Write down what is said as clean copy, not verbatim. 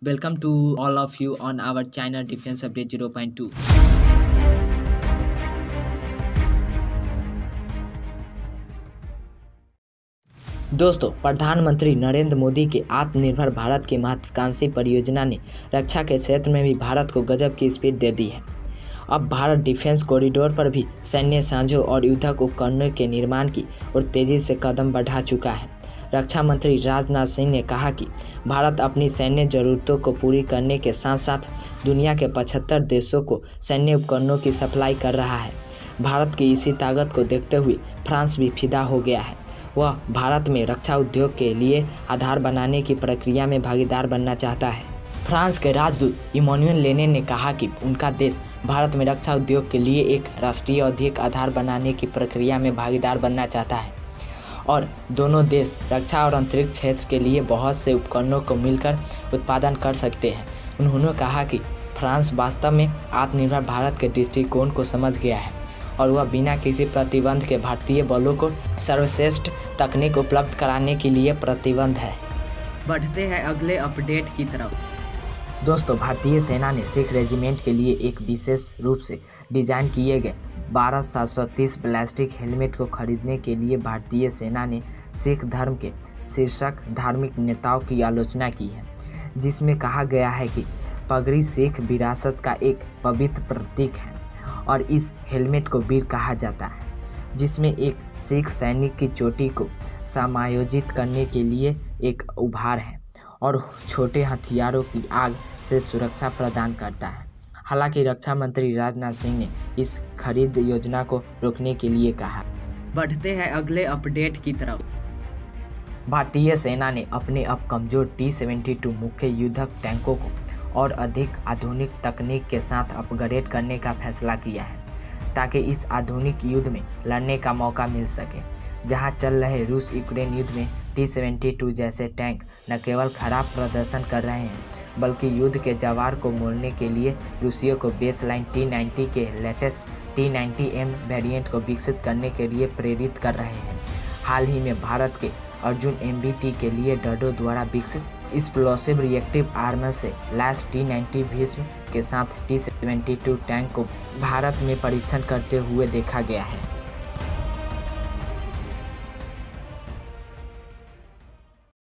Welcome to all of you on our China Defense Update 0.2. दोस्तों, प्रधानमंत्री नरेंद्र मोदी के आत्मनिर्भर भारत की महत्वाकांक्षी परियोजना ने रक्षा के क्षेत्र में भी भारत को गजब की स्पीड दे दी है। अब भारत डिफेंस कॉरिडोर पर भी सैन्य साझों और युद्धक उपकरणों के निर्माण की ओर तेजी से कदम बढ़ा चुका है। रक्षा मंत्री राजनाथ सिंह ने कहा कि भारत अपनी सैन्य जरूरतों को पूरी करने के साथ साथ दुनिया के 75 देशों को सैन्य उपकरणों की सप्लाई कर रहा है। भारत की इसी ताकत को देखते हुए फ्रांस भी फिदा हो गया है। वह भारत में रक्षा उद्योग के लिए आधार बनाने की प्रक्रिया में भागीदार बनना चाहता है। फ्रांस के राजदूत इमैनुएल लेने ने कहा कि उनका देश भारत में रक्षा उद्योग के लिए एक राष्ट्रीय औद्योगिक आधार बनाने की प्रक्रिया में भागीदार बनना चाहता है और दोनों देश रक्षा और अंतरिक्ष क्षेत्र के लिए बहुत से उपकरणों को मिलकर उत्पादन कर सकते हैं। उन्होंने कहा कि फ्रांस वास्तव में आत्मनिर्भर भारत के दृष्टिकोण को समझ गया है और वह बिना किसी प्रतिबंध के भारतीय बलों को सर्वश्रेष्ठ तकनीक उपलब्ध कराने के लिए प्रतिबद्ध है। बढ़ते हैं अगले अपडेट की तरफ। दोस्तों, भारतीय सेना ने सिख रेजिमेंट के लिए एक विशेष रूप से डिजाइन किए गए 12730 बैलिस्टिक हेलमेट को खरीदने के लिए भारतीय सेना ने सिख धर्म के शीर्षक धार्मिक नेताओं की आलोचना की है, जिसमें कहा गया है कि पगड़ी सिख विरासत का एक पवित्र प्रतीक है और इस हेलमेट को वीर कहा जाता है, जिसमें एक सिख सैनिक की चोटी को समायोजित करने के लिए एक उभार है और छोटे हथियारों की आग से सुरक्षा प्रदान करता है। हालांकि रक्षा मंत्री राजनाथ सिंह ने इस खरीद योजना को रोकने के लिए कहा। बढ़ते हैं अगले अपडेट की तरफ। भारतीय सेना ने अपने अब कमजोर T-72 मुख्य युद्धक टैंकों को और अधिक आधुनिक तकनीक के साथ अपग्रेड करने का फैसला किया है, ताकि इस आधुनिक युद्ध में लड़ने का मौका मिल सके। जहां चल रहे रूस यूक्रेन युद्ध में T-72 जैसे टैंक न केवल खराब प्रदर्शन कर रहे हैं, बल्कि युद्ध के जवार को मोड़ने के लिए रूसियों को बेसलाइन T-90 के लेटेस्ट T-90M वेरिएंट को विकसित करने के लिए प्रेरित कर रहे हैं। हाल ही में भारत के अर्जुन MBT के लिए डर्डो द्वारा विकसित एक्सप्लोसिव रिएक्टिव आर्मर से लैस T-90 भीष्म के साथ T-72 टैंक को भारत में परीक्षण करते हुए देखा गया है।